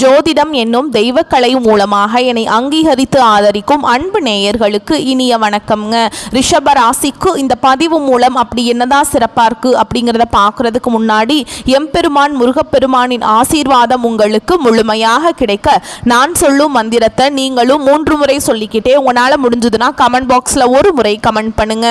ஜோதிடம் என்னும் தெய்வக்கலை மூலமாக என்னை அங்கீகரித்து ஆதரிக்கும் அன்பு நேயர்களுக்கு இனிய வணக்கம்ங்க. ரிஷப ராசிக்கு இந்த பதிவு மூலம் அப்படி என்னதான் சிறப்பாக இருக்குது அப்படிங்கிறத பார்க்குறதுக்கு முன்னாடி எம்பெருமான் முருகப்பெருமானின் ஆசீர்வாதம் உங்களுக்கு முழுமையாக கிடைக்க நான் சொல்லும் மந்திரத்தை நீங்களும் 3 முறை சொல்லிக்கிட்டே உங்களால் முடிஞ்சதுன்னா கமெண்ட் பாக்ஸில் ஒரு முறை கமெண்ட் பண்ணுங்க.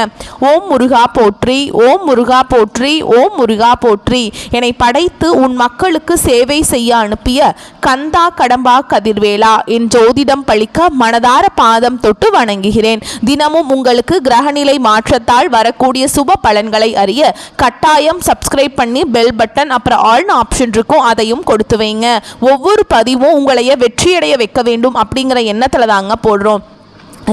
ஓம் முருகா போற்றி, ஓம் முருகா போற்றி, ஓம் முருகா போற்றி. என்னை படைத்து உன் மக்களுக்கு சேவை செய்ய அனுப்பிய கந்தா கடம்பா கதிர்வேலா என் ஜோதிடம் பழிக்க மனதார பாதம் தொட்டு வணங்குகிறேன். தினமும் உங்களுக்கு கிரகநிலை மாற்றத்தால் வரக்கூடிய சுப பலன்களை அறிய கட்டாயம் சப்ஸ்கிரைப் பண்ணி பெல் பட்டன் அப்புறம் ஆல்னு ஆப்ஷன் இருக்கும், அதையும் கொடுத்து வைங்க. ஒவ்வொரு பதிவும் உங்களைய வெற்றியடைய வைக்க வேண்டும் அப்படிங்கிற எண்ணத்துல தாங்க போடுறோம்.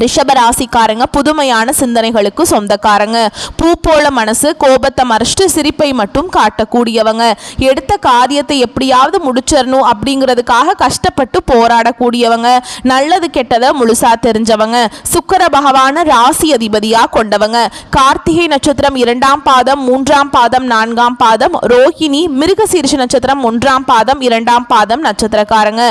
ரிஷப ராசிக்காரங்க புதுமையான சிந்தனைகளுக்கு சொந்தக்காரங்க. பூ போல மனசு, கோபத்தை மறைச்சிட்டு சிரிப்பை மட்டும் காட்டக்கூடியவங்க. எடுத்த காரியத்தை எப்படியாவது முடிச்சிடணும் அப்படிங்கிறதுக்காக கஷ்டப்பட்டு போராடக்கூடியவங்க. நல்லது கெட்டதை முழுசா தெரிஞ்சவங்க. சுக்கிர பகவான ராசி அதிபதியா கொண்டவங்க. கார்த்திகை நட்சத்திரம் 2ஆம் பாதம், 3ஆம் பாதம், 4ஆம் பாதம், ரோஹிணி மிருகசீரிஷ நட்சத்திரம் 1ஆம் பாதம், 2ஆம் பாதம் நட்சத்திரக்காரங்க.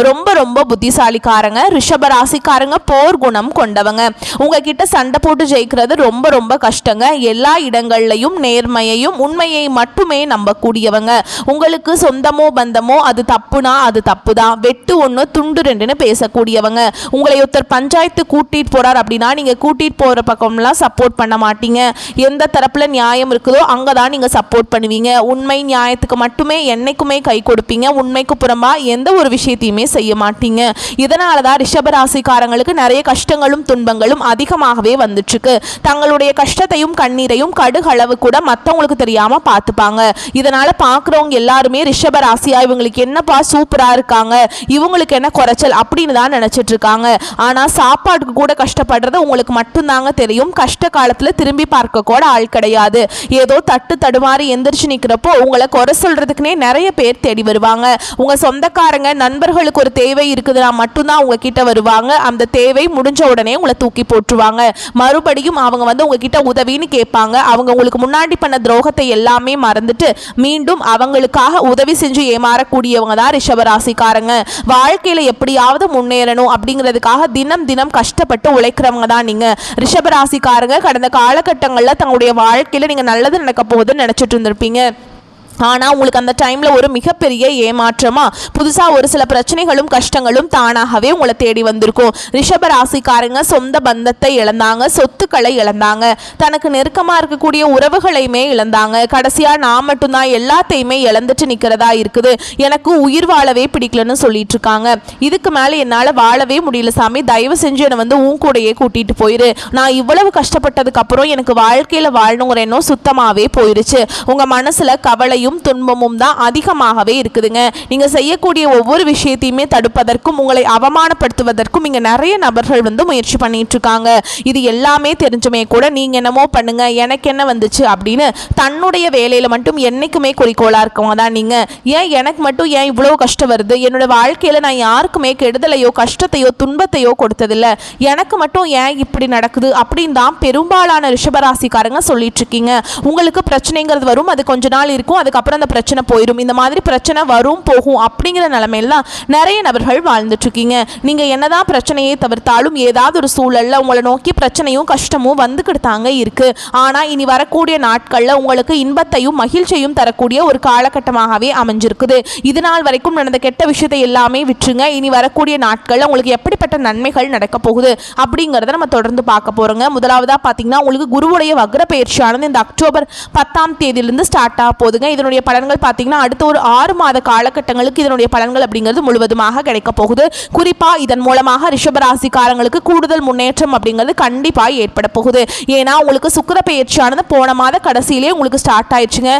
ரொம்ப ரொம்ப புத்திசாலிக்காரங்க. ரிஷப ராசிக்காரங்க போர் குணம் கொண்டவங்க. உங்ககிட்ட சண்டை போட்டு ஜெயிக்கிறது ரொம்ப ரொம்ப கஷ்டங்க. எல்லா இடங்கள்லையும் நேர்மையையும் உண்மையை மட்டுமே நம்பக்கூடியவங்க. உங்களுக்கு சொந்தமோ பந்தமோ அது தப்புனா அது தப்பு தான், வெட்டு 1 துண்டு 2ன்னு பேசக்கூடியவங்க. உங்களை ஒருத்தர் பஞ்சாயத்து கூட்டிட்டு போறார் அப்படின்னா நீங்க கூட்டிட்டு போற பக்கம்லாம் சப்போர்ட் பண்ண மாட்டீங்க. எந்த தரப்புல நியாயம் இருக்குதோ அங்கதான் நீங்க சப்போர்ட் பண்ணுவீங்க. உண்மை நியாயத்துக்கு மட்டுமே என்னைக்குமே கை கொடுப்பீங்க. உண்மைக்கு புறம்பா எந்த ஒரு விஷயத்தையுமே செய்ய மாட்டீங்க. இதனாலதான் ரிஷபராசிக்காரங்களுக்கு நிறைய கஷ்டங்கள் துன்பங்களும் அதிகமாகவே வந்துட்டு இருக்கு. தங்களுடைய கஷ்டத்தையும் கண்ணீரையும் கடுகளவு கூட மற்றவங்களுக்கு தெரியாம பார்த்துப்பாங்க. இதனால பார்க்குறவங்க எல்லாருமே ரிஷப ராசியா இவங்களுக்கு என்னப்பா சூப்பரா இருக்காங்க, இவங்களுக்கு என்ன குறைச்சல் அப்படின்னு தான் நினைச்சிட்டு இருக்காங்க. ஆனா சாப்பாட்டுக்கு கூட கஷ்டப்படுறது உங்களுக்கு மட்டும்தாங்க தெரியும். கஷ்ட காலத்துல திரும்பி பார்க்க கூட ஆள் கிடையாது. ஏதோ தட்டு தடுமாறி எந்திரிச்சு நிற்கிறப்போ உங்களை குறை சொல்றதுக்குன்னே நிறைய பேர் தேடி வருவாங்க. உங்க சொந்தக்காரங்க நண்பர்களுக்கு ஒரு தேவை இருக்குதுன்னா மட்டும்தான் உங்ககிட்ட வருவாங்க. அந்த தேவை முடிஞ்ச உடனே உங்களை தூக்கி போட்டுருவாங்க. மறுபடியும் அவங்க உங்ககிட்ட உதவின்னு கேட்பாங்க. அவங்க உங்களுக்கு முன்னாடி பண்ண துரோகத்தை எல்லாமே மறந்துட்டு மீண்டும் அவங்களுக்காக உதவி செஞ்சு ஏமாறக்கூடியவங்க தான் ரிஷபராசிக்காரங்க. வாழ்க்கையில எப்படியாவது முன்னேறணும் அப்படிங்கிறதுக்காக தினம் தினம் கஷ்டப்பட்டு உழைக்கிறவங்க தான் நீங்க. ரிஷபராசிக்காரங்க கடந்த காலகட்டங்களில் தங்களுடைய வாழ்க்கையில நீங்க நல்லது நடக்க போகுதுன்னு நினைச்சிட்டு இருந்திருப்பீங்க. ஆனால் உங்களுக்கு அந்த டைமில் ஒரு மிகப்பெரிய ஏமாற்றமாக புதுசாக ஒரு சில பிரச்சனைகளும் கஷ்டங்களும் தானாகவே உங்களை தேடி வந்திருக்கும். ரிஷப ராசிக்காரங்க சொந்த பந்தத்தை இழந்தாங்க, சொத்துக்களை இழந்தாங்க, தனக்கு நெருக்கமாக இருக்கக்கூடிய உறவுகளையுமே இழந்தாங்க. கடைசியாக நான் மட்டும்தான் எல்லாத்தையுமே இழந்துட்டு நிற்கிறதா இருக்குது, எனக்கு உயிர் வாழவே பிடிக்கலன்னு சொல்லிட்டு இருக்காங்க. இதுக்கு மேலே என்னால் வாழவே முடியல சாமி, தயவு செஞ்சு என்னை உன் கூடையே கூட்டிகிட்டு போயிரு. நான் இவ்வளவு கஷ்டப்பட்டதுக்கு அப்புறம் எனக்கு வாழ்க்கையில் வாழணுங்கிற எண்ணம் சுத்தமாகவே போயிருச்சு. உங்கள் மனசில் கவலையும் துன்பமும் தான் அதிகமாகவே இருக்குதுங்க. நீங்க செய்யக்கூடிய ஒவ்வொரு விஷயத்தையுமே தடுப்பதற்கும் உங்களை அவமானப்படுத்துவதற்கும் இங்க நிறைய நபர்கள் முயற்சி பண்ணிட்டு இருக்காங்க. இது எல்லாமே தெரிஞ்சுமே கூட நீங்க என்னமோ பண்ணுங்க, எனக்கு என்ன வந்துச்சு அப்படின்னு தன்னுடைய வேலையில மட்டும் என்னைக்குமே குறிக்கோளா இருக்கவங்க தான் நீங்க. ஏன் எனக்கு மட்டும் ஏன் இவ்வளவு கஷ்டம் வருது, என்னோட வாழ்க்கையில நான் யாருக்குமே கெடுதலையோ கஷ்டத்தையோ துன்பத்தையோ கொடுத்ததில்லை, எனக்கு மட்டும் ஏன் இப்படி நடக்குது அப்படின்னு தான் பெரும்பாலான ரிஷபராசிக்காரங்க சொல்லிட்டு இருக்கீங்க. உங்களுக்கு பிரச்சனைங்கிறது வரும், அது கொஞ்ச நாள் இருக்கும், அதுக்கப்புறம் அந்த பிரச்சனை போயிடும். இந்த மாதிரி பிரச்சனை வரும் போகும் அப்படிங்கிற நிலைமையெல்லாம் நிறைய நபர்கள் வாழ்ந்துட்டு இருக்கீங்க. நீங்க என்னதான் பிரச்சனையை தவிர்த்தாலும் ஏதாவது ஒரு சூழல்ல உங்களை நோக்கி பிரச்சனையும் கஷ்டமும் வந்துக்கிட்டாங்க இருக்கு. ஆனா இனி வரக்கூடிய நாட்கள்ல உங்களுக்கு இன்பத்தையும் மகிழ்ச்சியும் தரக்கூடிய ஒரு காலகட்டமாகவே அமைஞ்சிருக்குது. இது நாள் வரைக்கும் நடந்த கெட்ட விஷயத்தை எல்லாமே விட்டுருங்க. இனி வரக்கூடிய நாட்கள்ல உங்களுக்கு எப்படிப்பட்ட நன்மைகள் நடக்க போகுது அப்படிங்கிறத நம்ம தொடர்ந்து பார்க்க போறோங்க. முதலாவதா பாத்தீங்கன்னா உங்களுக்கு குருவுடைய வக்ர பயிற்சியானது இந்த அக்டோபர் 10ஆம் தேதியிலிருந்து ஸ்டார்ட் ஆக போகுதுங்க. இதனுடைய பலன்கள் பார்த்தீங்கன்னா அடுத்த ஒரு 6 மாத காலகட்டங்களுக்கு இதனுடைய பலன்கள் அப்படிங்கிறது முழுவதுமாக கிடைக்க போகுது. குறிப்பா இதன் மூலமாக ரிஷபராசிக்காரங்களுக்கு கூடுதல் முன்னேற்றம் அப்படிங்கிறது கண்டிப்பாக ஏற்பட போகுது. ஏன்னா உங்களுக்கு சுக்கிர பயிற்சியானது போன மாத கடைசியிலே உங்களுக்கு ஸ்டார்ட் ஆயிடுச்சுங்க.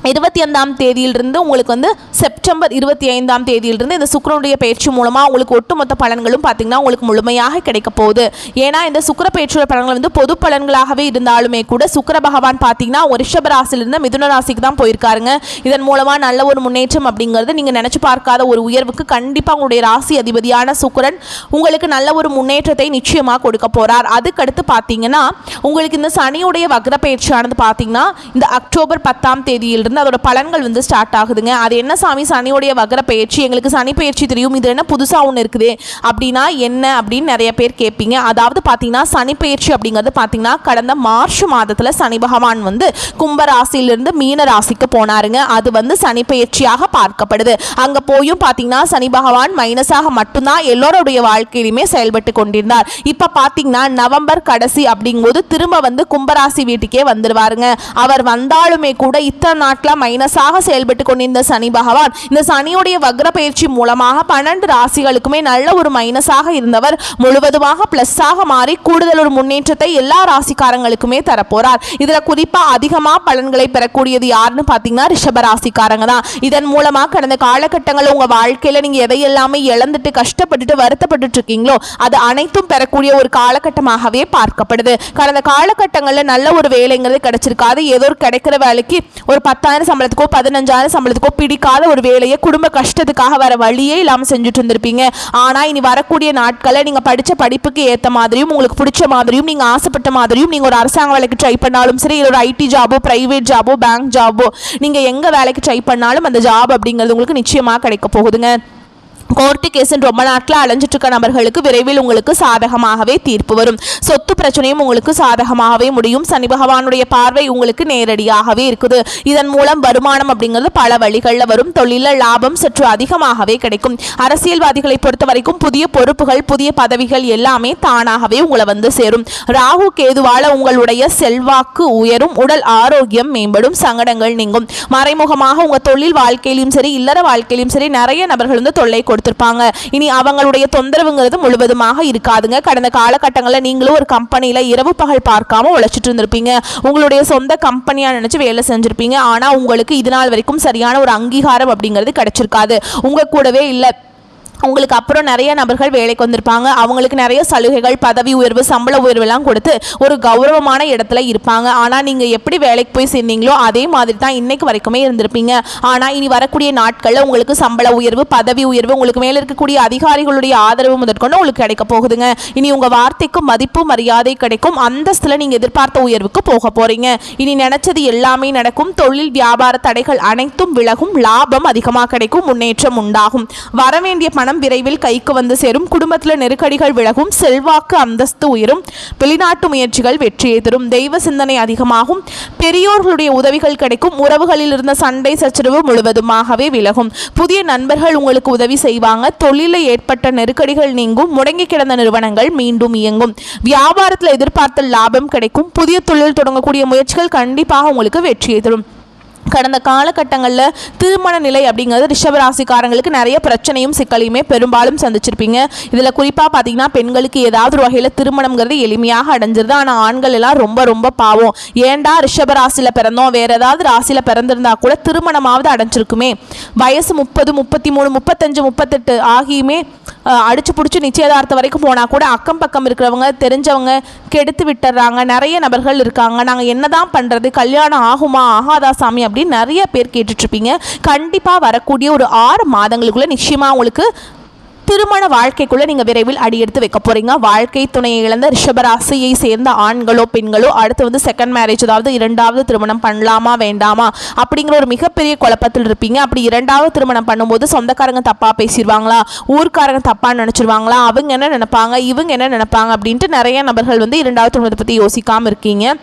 25ஆம் தேதியிலிருந்து உங்களுக்கு செப்டம்பர் 25ஆம் தேதியிலிருந்து இந்த சுக்கிரனுடைய பயிற்சி மூலமாக உங்களுக்கு ஒட்டுமொத்த பலன்களும் பார்த்தீங்கன்னா உங்களுக்கு முழுமையாக கிடைக்க போகுது. ஏன்னா இந்த சுக்கிர பயிற்சியோட பலன்கள் பொது பலன்களாகவே இருந்தாலுமே கூட சுக்கிர பகவான் பார்த்தீங்கன்னா ஒரு ரிஷப ராசியிலிருந்து மிதுன ராசிக்கு தான் போயிருக்காருங்க. இதன் மூலமாக நல்ல ஒரு முன்னேற்றம் அப்படிங்கிறது நீங்கள் நினச்சி பார்க்காத ஒரு உயர்வுக்கு கண்டிப்பாக உங்களுடைய ராசி அதிபதியான சுக்கிரன் உங்களுக்கு நல்ல ஒரு முன்னேற்றத்தை நிச்சயமாக கொடுக்க போகிறார். அதுக்கடுத்து பார்த்தீங்கன்னா உங்களுக்கு இந்த சனியுடைய வக்ர பயிற்சியானது பார்த்தீங்கன்னா இந்த அக்டோபர் 10ஆம் தேதியில் ராசியிலிருந்து அதோட பலன்கள் வந்து ஸ்டார்ட் ஆகுதுங்க. அது என்ன சாமி சனியோடைய வக்ர பயிற்சி, எங்களுக்கு சனி பயிற்சி தெரியும், இது என்ன புதுசாக ஒன்று இருக்குது அப்படின்னா என்ன அப்படின்னு நிறைய பேர் கேட்பீங்க. அதாவது பார்த்தீங்கன்னா சனி பயிற்சி அப்படிங்கிறது பார்த்தீங்கன்னா கடந்த மார்ச் மாதத்தில் சனி பகவான் வந்து கும்ப ராசியிலிருந்து மீன ராசிக்கு போனாருங்க. அது வந்து சனி பயிற்சியாக பார்க்கப்படுது. அங்கே போயும் பார்த்தீங்கன்னா சனி பகவான் மைனஸாக மட்டும்தான் எல்லோருடைய வாழ்க்கையிலுமே செயல்பட்டு கொண்டிருந்தார். இப்போ பார்த்தீங்கன்னா நவம்பர் கடைசி அப்படிங்கும்போது திரும்ப வந்து கும்பராசி வீட்டுக்கே வந்துடுவாருங்க. அவர் வந்தாலுமே கூட இத்தனை நாட்களாக மைனஸாக செயல்பட்டு கொண்டிருந்த சனி பகவான் இந்த சனியுடைய வக்ர பயிற்சி மூலமாக 12 ராசிகளுக்குமே நல்ல ஒரு மைனஸாக இருந்தவர் முழுவதுமாக பிளஸ்ஸாக மாறி கூடுதல் ஒரு முன்னேற்றத்தை எல்லா ராசிக்காரங்களுக்குமே தரப்போறார். இதுல குறிப்பா அதிகமா பலன்களை பெறக்கூடியது யாருன்னு பாத்தீங்கன்னா ரிஷப ராசிக்காரங்க தான். இதன் மூலமா கடந்த காலகட்டங்களில் உங்க வாழ்க்கையில நீங்க எதையெல்லாமே இழந்துட்டு கஷ்டப்பட்டுட்டு வருத்தப்பட்டு இருக்கீங்களோ அது அனைத்தும் பெறக்கூடிய ஒரு காலகட்டமாகவே பார்க்கப்படுது. கடந்த காலகட்டங்களில் நல்ல ஒரு வேலைங்கிறது கிடைச்சிருக்காது. ஏதோ ஒரு கிடைக்கிற வேலைக்கு ஒரு 10,000 சம்பளத்துக்கோ 15,000 சம்பளத்துக்கோ பிடிக்காத ஒரு வேலையை குடும்ப கஷ்டத்துக்காக வர வழியே இல்லாமல் செஞ்சுட்டு இருந்திருப்பீங்க. ஆனா இனி வரக்கூடிய நாட்களை நீங்க படிச்ச படிப்புக்கு ஏற்ற மாதிரியும் உங்களுக்கு பிடிச்ச மாதிரியும் நீங்க ஆசைப்பட்ட மாதிரியும் நீங்க ஒரு அரசாங்க வேலைக்கு ட்ரை பண்ணாலும் சரி, ஒரு ஐடி ஜாபோ பிரைவேட் ஜாபோ பேங்க் ஜாபோ நீங்க எங்க வேலைக்கு ட்ரை பண்ணாலும் அந்த ஜாப் அப்படிங்கிறது உங்களுக்கு நிச்சயமா கிடைக்க போகுதுங்க. கோர்ட்டு கேஸ் ரொம்ப நாட்கள் அலைஞ்சிட்டு இருக்க நபர்களுக்கு விரைவில் உங்களுக்கு சாதகமாகவே தீர்ப்பு வரும். சொத்து பிரச்சனையும் உங்களுக்கு சாதகமாகவே முடியும். சனி பகவானுடைய பார்வை உங்களுக்கு நேரடியாகவே இருக்குது. இதன் மூலம் வருமானம் அப்படிங்கிறது பல வழிகளில் வரும். தொழில லாபம் சற்று அதிகமாகவே கிடைக்கும். அரசியல்வாதிகளை பொறுத்த வரைக்கும் புதிய பொறுப்புகள் புதிய பதவிகள் எல்லாமே தானாகவே உங்களை வந்து சேரும். ராகு கேதுவால உங்களுடைய செல்வாக்கு உயரும். உடல் ஆரோக்கியம் மேம்படும். சங்கடங்கள் நீங்கும். மறைமுகமாக உங்க தொழில் வாழ்க்கையிலும் சரி இல்லற வாழ்க்கையிலும் சரி நிறைய நபர்கள் வந்து தொல்லை கொடுத்திருப்பாங்க. இனி அவங்களுடைய தொந்தரவுங்கிறது முழுவதுமாக இருக்காதுங்க. கடந்த காலகட்டங்களில் நீங்களும் ஒரு கம்பெனியில இரவு பகல் பார்க்காம உழைச்சிட்டு இருந்திருப்பீங்க. உங்களுடைய சொந்த கம்பெனியா நினைச்சு வேலை செஞ்சிருப்பீங்க. ஆனா உங்களுக்கு இது நாள் வரைக்கும் சரியான ஒரு அங்கீகாரம் அப்படிங்கிறது கிடைச்சிருக்காது. உங்க கூடவே இல்லை உங்களுக்கு அப்புறம் நிறைய நபர்கள் வேலைக்கு வந்திருப்பாங்க. அவங்களுக்கு நிறைய சலுகைகள் பதவி உயர்வு சம்பள உயர்வு எல்லாம் கொடுத்து ஒரு கௌரவமான இடத்துல இருப்பாங்க. ஆனால் நீங்கள் எப்படி வேலைக்கு போய் சேர்ந்தீங்களோ அதே மாதிரி தான் இன்னைக்கு வரைக்குமே இருந்திருப்பீங்க. ஆனால் இனி வரக்கூடிய நாட்களில் உங்களுக்கு சம்பள உயர்வு பதவி உயர்வு உங்களுக்கு மேலே இருக்கக்கூடிய அதிகாரிகளுடைய ஆதரவு முதற்கொண்டு உங்களுக்கு கிடைக்க போகுதுங்க. இனி உங்கள் வார்த்தைக்கு மதிப்பு மரியாதை கிடைக்கும். அந்தஸ்தில் நீங்கள் எதிர்பார்த்த உயர்வுக்கு போக போறீங்க. இனி நினைச்சது எல்லாமே நடக்கும். தொழில் வியாபார தடைகள் அனைத்தும் விலகும். லாபம் அதிகமாக கிடைக்கும். முன்னேற்றம் உண்டாகும். வரவேண்டிய பணம் விரைவில் கைக்கு வந்து சேரும். குடும்பத்தில் நெருக்கடிகள் விலகும். செல்வாக்கு அந்தஸ்து உயரும். வெளிநாட்டு முயற்சிகள் வெற்றியை தரும். தெய்வ சிந்தனை அதிகமாகும். பெரியோர்களுடைய உதவிகள் கிடைக்கும். உறவுகளில் இருந்த சண்டை சச்சரவு முழுவதுமாகவே விலகும். புதிய நண்பர்கள் உங்களுக்கு உதவி செய்வாங்க. தொழிலில் ஏற்பட்ட நெருக்கடிகள் நீங்கும். முடங்கி கிடந்த நிறுவனங்கள் மீண்டும் இயங்கும். வியாபாரத்தில் எதிர்பார்த்த லாபம் கிடைக்கும். புதிய தொழில் தொடங்கக்கூடிய முயற்சிகள் கண்டிப்பாக உங்களுக்கு வெற்றியை தரும். கடந்த காலகட்டங்களில் திருமண நிலை அப்படிங்கிறது ரிஷபராசிக்காரங்களுக்கு நிறைய பிரச்சனையும் சிக்கலையுமே பெரும்பாலும் சந்திச்சிருப்பீங்க. இதில் குறிப்பாக பார்த்தீங்கன்னா பெண்களுக்கு ஏதாவது ஒரு வகையில் திருமணம்ங்கிறது எளிமையாக அடைஞ்சிருது. ஆனால் ஆண்கள் எல்லாம் ரொம்ப ரொம்ப பாவம். ஏண்டா ரிஷபராசியில் பிறந்தோம் வேற ஏதாவது ராசியில் பிறந்திருந்தா கூட திருமணமாவது அடைஞ்சிருக்குமே. வயசு 30 33 35 38 ஆகியுமே அடிச்சு பிடிச்சி நிச்சயதார்த்தம் வரைக்கும் போனால் கூட அக்கம் பக்கம் இருக்கிறவங்க தெரிஞ்சவங்க கெடுத்து விட்டுறாங்க. நிறைய நபர்கள் இருக்காங்க. நாங்கள் என்னதான் பண்ணுறது கல்யாணம் ஆகுமா ஆகாதா சாமி அப்படின்னு நிறைய பேர் கேட்டுட்ருப்பீங்க. கண்டிப்பாக வரக்கூடிய ஒரு 6 மாதங்களுக்குள்ள நிச்சயமாக உங்களுக்கு திருமண வாழ்க்கைக்குள்ளே நீங்கள் விரைவில் அடியெடுத்து வைக்க போகிறீங்க. வாழ்க்கை துணையை இழந்த ரிஷபராசியை சேர்ந்த ஆண்களோ பெண்களோ அடுத்து வந்து செகண்ட் மேரேஜ் அதாவது 2வது திருமணம் பண்ணலாமா வேண்டாமா அப்படிங்கிற ஒரு மிகப்பெரிய குழப்பத்தில் இருப்பீங்க. அப்படி 2வது திருமணம் பண்ணும்போது சொந்தக்காரங்க தப்பாக பேசிடுவாங்களா ஊர்க்காரங்க தப்பாக நினச்சிருவாங்களா அவங்க என்ன நினைப்பாங்க இவங்க என்ன நினைப்பாங்க அப்படின்ட்டு நிறைய நபர்கள் வந்து 2வது திருமணத்தை பற்றி யோசிக்காமல் இருக்கீங்க.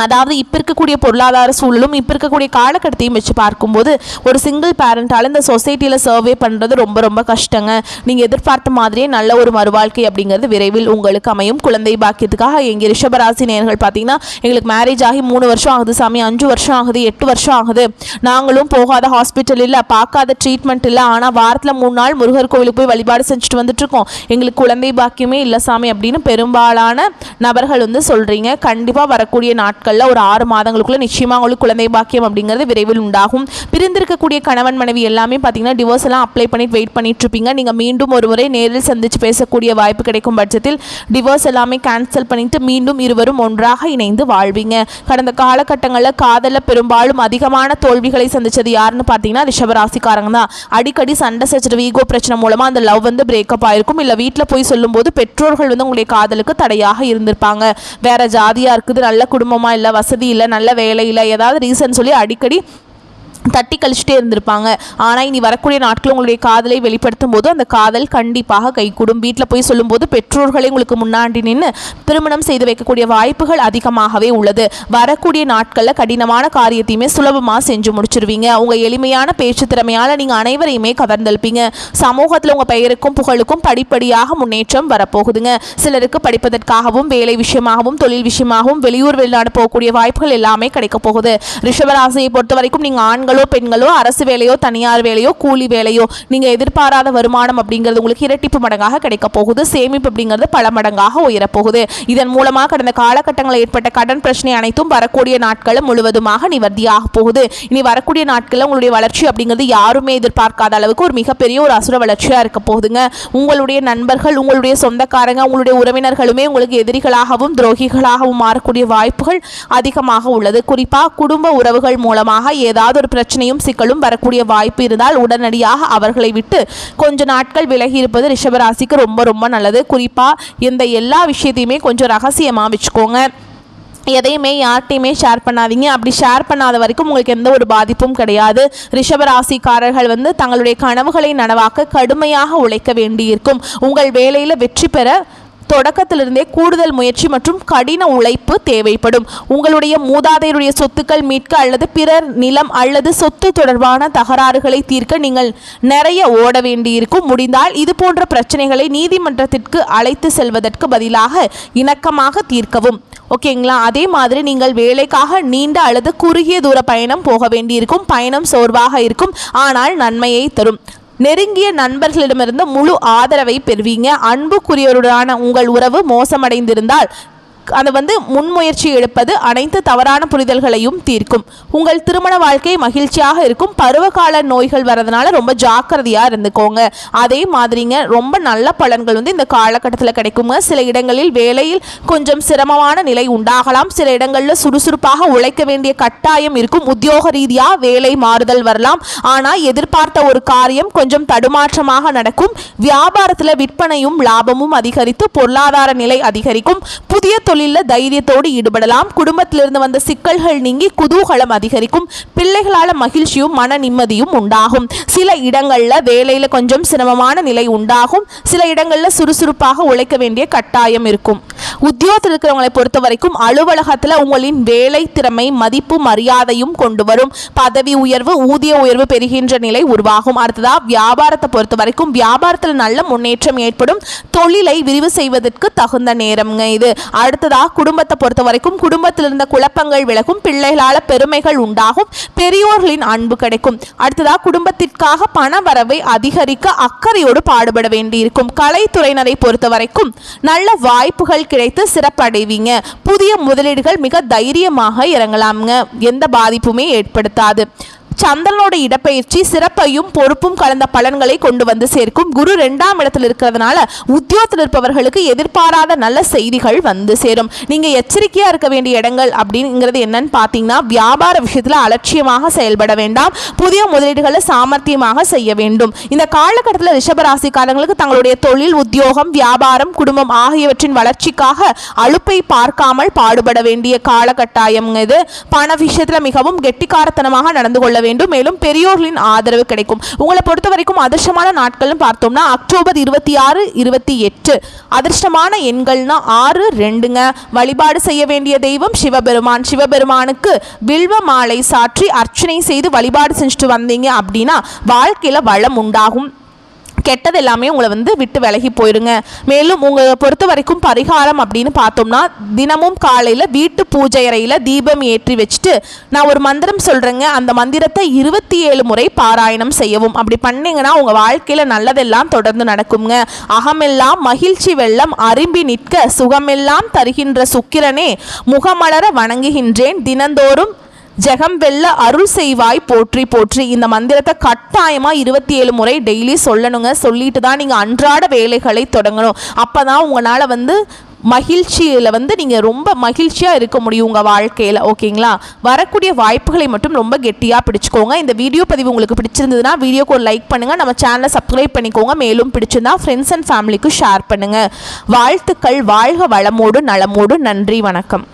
அதாவது இப்போ இருக்கக்கூடிய பொருளாதார சூழலும் இப்போ இருக்கக்கூடிய காலகட்டத்தையும் வச்சு பார்க்கும்போது ஒரு சிங்கிள் பேரண்டால் இந்த சொசைட்டியில் சர்வே பண்ணுறது ரொம்ப ரொம்ப கஷ்டங்க. நீங்கள் எதிர்பார்த்த மாதிரியே நல்ல ஒரு மறுவாழ்க்கை அப்படிங்கிறது விரைவில் உங்களுக்கு அமையும். குழந்தை பாக்கியத்துக்காக எங்கள் ரிஷபராசி நேயர்கள் பார்த்தீங்கன்னா எங்களுக்கு மேரேஜ் ஆகி 3 வருஷம் ஆகுது சாமி 5 வருஷம் ஆகுது 8 வருஷம் ஆகுது நாங்களும் போகாத ஹாஸ்பிட்டல் இல்லை பார்க்காத ட்ரீட்மெண்ட் இல்லை ஆனால் வாரத்தில் 3 நாள் முருகர் கோவிலுக்கு போய் வழிபாடு செஞ்சுட்டு வந்துட்டுருக்கோம் எங்களுக்கு குழந்தை பாக்கியமே இல்லை சாமி அப்படின்னு பெரும்பாலான நபர்கள் வந்து சொல்கிறீங்க. கண்டிப்பாக வரக்கூடிய நாட்கள் ஒரு 6 மாதங்களுக்குள்ள நிச்சயமா உங்களுக்கு குழந்தை பாக்கியம் அப்படிங்கிறது விரைவில் உண்டாகும். பிரிந்திருக்கக்கூடிய கணவன் மனைவி எல்லாமே பார்த்தீங்கன்னா டிவோர்ஸ் எல்லாம் அப்ளை பண்ணிட்டு வெயிட் பண்ணிட்டு இருப்பீங்க. நீங்க மீண்டும் ஒரு முறை நேரில் சந்திச்சு பேசக்கூடிய வாய்ப்பு கிடைக்கும் பட்சத்தில் டிவோர்ஸ் எல்லாமே கேன்சல் பண்ணிட்டு மீண்டும் இருவரும் ஒன்றாக இணைந்து வாழ்வீங்க. கடந்த காலகட்டங்களில் காதலில் பெரும்பாலும் அதிகமான தோல்விகளை சந்திச்சது யாருன்னு பார்த்தீங்கன்னா ரிஷபராசிக்காரங்க தான். அடிக்கடி சண்டை சச்சரவு ஈகோ பிரச்சனை மூலமா அந்த லவ் வந்து பிரேக்கப் ஆயிருக்கும். இல்லை வீட்டில் போய் சொல்லும்போது பெற்றோர்கள் வந்து உங்களுடைய காதலுக்கு தடையாக இருந்திருப்பாங்க. வேற ஜாதியா இருக்குது நல்ல குடும்பமா இல்லை வசதி இல்லை நல்ல வேலை இல்லை ஏதாவது ரீசன் சொல்லி அடிக்கடி தட்டி கழிச்சுட்டே இருந்திருப்பாங்க. ஆனால் இனி வரக்கூடிய நாட்கள் உங்களுடைய காதலை வெளிப்படுத்தும் போது அந்த காதல் கண்டிப்பாக கைகூடும். வீட்டில் போய் சொல்லும்போது பெற்றோர்களை உங்களுக்கு முன்னாடி நின்று திருமணம் செய்து வைக்கக்கூடிய வாய்ப்புகள் அதிகமாகவே உள்ளது. வரக்கூடிய நாட்களில் கடினமான காரியத்தையுமே சுலபமாக செஞ்சு முடிச்சிருவீங்க. உங்கள் எளிமையான பேச்சு திறமையால் நீங்கள் அனைவரையுமே கவர்ந்தெழுப்பீங்க. சமூகத்தில் உங்கள் பெயருக்கும் புகழுக்கும் படிப்படியாக முன்னேற்றம் வரப்போகுதுங்க. சிலருக்கு படிப்பதற்காகவும் வேலை விஷயமாகவும் தொழில் விஷயமாகவும் வெளியூர் வெளிநாடு போகக்கூடிய வாய்ப்புகள் எல்லாமே கிடைக்க போகுது. ரிஷபராசியை பொறுத்த வரைக்கும் நீங்கள் ஆண்களோ பெண்களோ அரசு வேலையோ தனியார் வேலையோ கூலி வேலையோ நீங்கள் எதிர்பாராத வருமானம் அப்படிங்கிறது உங்களுக்கு இரட்டிப்பு மடங்காக கிடைக்க போகுது. சேமிப்பு அப்படிங்கிறது பல மடங்காக உயரப்போகுது. இதன் மூலமாக கடந்த காலகட்டங்களில் ஏற்பட்ட கடன் பிரச்சனை அனைத்தும் வரக்கூடிய நாட்களில் முழுவதுமாக நிவர்த்தியாக போகுது. இனி வரக்கூடிய நாட்களில் உங்களுடைய வளர்ச்சி அப்படிங்கிறது யாருமே எதிர்பார்க்காத அளவுக்கு ஒரு மிகப்பெரிய ஒரு அசுர வளர்ச்சியாக இருக்க போகுதுங்க. உங்களுடைய நண்பர்கள், உங்களுடைய சொந்தக்காரங்க, உங்களுடைய உறவினர்களுமே உங்களுக்கு எதிரிகளாகவும் துரோகிகளாகவும் மாறக்கூடிய வாய்ப்புகள் அதிகமாக உள்ளது. குறிப்பாக குடும்ப உறவுகள் மூலமாக ஏதாவது ஒரு பிரச்சனையும் சிக்கலும் வரக்கூடிய வாய்ப்பு இருந்தால் உடனடியாக அவர்களை விட்டு கொஞ்ச நாட்கள் விலகி இருப்பது ரிஷபராசிக்கு ரொம்ப ரொம்ப நல்லது. குறிப்பாக இந்த எல்லா விஷயத்தையுமே கொஞ்சம் ரகசியமாக வச்சுக்கோங்க. எதையுமே யார்கிட்டையுமே ஷேர் பண்ணாதீங்க. அப்படி ஷேர் பண்ணாத வரைக்கும் உங்களுக்கு எந்த ஒரு பாதிப்பும் கிடையாது. ரிஷபராசிக்காரர்கள் தங்களுடைய கனவுகளை நனவாக்க கடுமையாக உழைக்க வேண்டியிருக்கும். உங்கள் வேலையில் வெற்றி பெற தொடக்கத்திலிருந்தே கூடுதல் முயற்சி மற்றும் கடின உழைப்பு தேவைப்படும். உங்களுடைய மூதாதையருடைய சொத்துக்கள் மீட்க அல்லது பிறர் நிலம் அல்லது சொத்து தொடர்பான தகராறுகளை தீர்க்க நீங்கள் நிறைய ஓட வேண்டியிருக்கும். முடிந்தால் இது போன்ற பிரச்சனைகளை நீதிமன்றத்திற்கு அழைத்து செல்வதற்கு பதிலாக இணக்கமாக தீர்க்கவும். ஓகேங்களா? அதே மாதிரி நீங்கள் வேலைக்காக நீண்ட அல்லது குறுகிய தூர பயணம் போக வேண்டியிருக்கும். பயணம் சோர்வாக இருக்கும், ஆனால் நன்மையை தரும். நெருங்கிய நண்பர்களிடமிருந்து முழு ஆதரவை பெறுவீங்க. அன்புக்குரியவருடான உங்கள் உறவு மோசமடைந்திருந்தால் அது முன்முயற்சி எடுப்பது அனைத்து தவறான புரிதல்களையும் தீர்க்கும். உங்கள் திருமண வாழ்க்கை மகிழ்ச்சியாக இருக்கும். பருவகால நோய்கள் வரதுனால ரொம்ப ஜாக்கிரதையாக இருந்துக்கோங்க. அதே மாதிரிங்க ரொம்ப நல்ல பலன்கள் இந்த காலகட்டத்தில் கிடைக்குங்க. சில இடங்களில் வேலையில் கொஞ்சம் சிரமமான நிலை உண்டாகலாம். சில இடங்களில் சுறுசுறுப்பாக உழைக்க வேண்டிய கட்டாயம் இருக்கும். உத்தியோக ரீதியாக வேலை மாறுதல் வரலாம். ஆனால் எதிர்பார்த்த ஒரு காரியம் கொஞ்சம் தடுமாற்றமாக நடக்கும். வியாபாரத்தில் விற்பனையும் லாபமும் அதிகரித்து பொருளாதார நிலை அதிகரிக்கும். புதிய தொழிலில் தைரியத்தோடு ஈடுபடலாம். குடும்பத்திலிருந்து வந்த சிக்கல்கள் நீங்கி குதூகலம் அதிகரிக்கும். பிள்ளைகளால் மகிழ்ச்சியும் மன நிம்மதியும் உண்டாகும். சில இடங்களில் வேலையில் கொஞ்சம் சிரமமான நிலை உண்டாகும். சில இடங்களில் சுறுசுறுப்பாக உழைக்க வேண்டிய கட்டாயம் இருக்கும். உத்தியோகத்தில் இருக்கிறவங்களை பொறுத்த வரைக்கும் அலுவலகத்தில் உங்களின் வேலை திறமை மதிப்பு மரியாதையும் கொண்டு வரும். பதவி உயர்வு ஊதிய உயர்வு பெறுகின்ற நிலை உருவாகும். அடுத்ததாக வியாபாரத்தை பொறுத்த வரைக்கும் வியாபாரத்தில் நல்ல முன்னேற்றம் ஏற்படும். தொழிலை விரிவு செய்வதற்கு தகுந்த நேரம்ங்க இது. அடுத்ததாக குடும்பத்தை பொறுத்த வரைக்கும் குடும்பத்தில் இருந்த குழப்பங்கள் விலகும். பிள்ளைகளால் பெருமைகள் உண்டாகும். பெரியோர்களின் அன்பு கிடைக்கும். அடுத்ததாக குடும்பத்திற்காக பண வரவை அதிகரிக்க அக்கறையோடு பாடுபட வேண்டியிருக்கும். கலைத்துறையினரை பொறுத்த வரைக்கும் நல்ல வாய்ப்புகள் கிடைத்து சிறப்படைவீங்க. புதிய முதலீடுகள் மிக தைரியமாக இறங்கலாம்ங்க. எந்த பாதிப்புமே ஏற்படுத்தாது. சந்திரனோட இடப்பெயர்ச்சி சிறப்பையும் பொறுப்பும் கலந்த பலன்களை கொண்டு வந்து சேர்க்கும். குரு 2ஆம் இடத்தில் இருக்கிறதுனால உத்தியோகத்தில் இருப்பவர்களுக்கு எதிர்பாராத நல்ல செய்திகள் வந்து சேரும். நீங்க எச்சரிக்கையா இருக்க வேண்டிய இடங்கள் அப்படிங்கிறது என்னன்னு பார்த்தீங்கன்னா, வியாபார விஷயத்துல அலட்சியமாக செயல்பட வேண்டாம். புதிய முதலீடுகளை சாமர்த்தியமாக செய்ய வேண்டும். இந்த காலகட்டத்தில் ரிஷபராசிக்காரங்களுக்கு தங்களுடைய தொழில், உத்தியோகம், வியாபாரம், குடும்பம் ஆகியவற்றின் வளர்ச்சிக்காக அலுப்பை பார்க்காமல் பாடுபட வேண்டிய காலகட்டாயம் இது. பண விஷயத்துல மிகவும் கெட்டிக்காரத்தனமாக நடந்து கொள்ள வேண்டும். மேலும் பெரியோர்களின் ஆதரவு கிடைக்கும். உங்களை பொறுத்த வரைக்கும் அதிர்ஷ்டமான நாட்கள் பார்த்தோம்னா அக்டோபர் 26, 28. அதிர்ஷ்டமான எண்கள்னா 6, 2ங்க. வழிபாடு செய்ய வேண்டிய தெய்வம் சிவபெருமான். சிவபெருமானுக்கு வில்வ மாலை சாற்றி அர்ச்சனை செய்து வழிபாடு செஞ்சுட்டு வந்தீங்க அப்படின்னா வாழ்க்கையில வளம் உண்டாகும். கெட்டது எல்லாமே உங்களை விட்டு விலகி போயிருங்க. மேலும் உங்களை பொறுத்த வரைக்கும் பரிகாரம் அப்படின்னு பார்த்தோம்னா, தினமும் காலையில் வீட்டு பூஜை அறையில் தீபம் ஏற்றி வச்சுட்டு நான் ஒரு மந்திரம் சொல்கிறேங்க. அந்த மந்திரத்தை 27 முறை பாராயணம் செய்யவும். அப்படி பண்ணிங்கன்னா உங்கள் வாழ்க்கையில் நல்லதெல்லாம் தொடர்ந்து நடக்குங்க. அகமெல்லாம் மகிழ்ச்சி வெள்ளம் அரும்பி நிற்க சுகமெல்லாம் தருகின்ற சுக்கிரனே முகமலர வணங்குகின்றேன். தினந்தோறும் ஜெகம் வெல்ல அருள் செய்வாய் போற்றி போற்றி. இந்த மந்திரத்தை கட்டாயமாக 27 முறை டெய்லி சொல்லணுங்க. சொல்லிட்டு தான் நீங்கள் அன்றாட வேலைகளை தொடங்கணும். அப்போ தான் உங்களால் மகிழ்ச்சியில் நீங்கள் ரொம்ப மகிழ்ச்சியாக இருக்க முடியும் உங்கள் வாழ்க்கையில். ஓகேங்களா? வரக்கூடிய வாய்ப்புகளை மட்டும் ரொம்ப கெட்டியாக பிடிச்சிக்கோங்க. இந்த வீடியோ பதிவு உங்களுக்கு பிடிச்சிருந்ததுன்னா வீடியோக்கு ஒரு லைக் பண்ணுங்கள். நம்ம சேனலை சப்ஸ்கிரைப் பண்ணிக்கோங்க. மேலும் பிடிச்சிருந்தா ஃப்ரெண்ட்ஸ் அண்ட் ஃபேமிலிக்கு ஷேர் பண்ணுங்கள். வாழ்த்துக்கள். வாழ்க வளமோடு நலமோடு. நன்றி, வணக்கம்.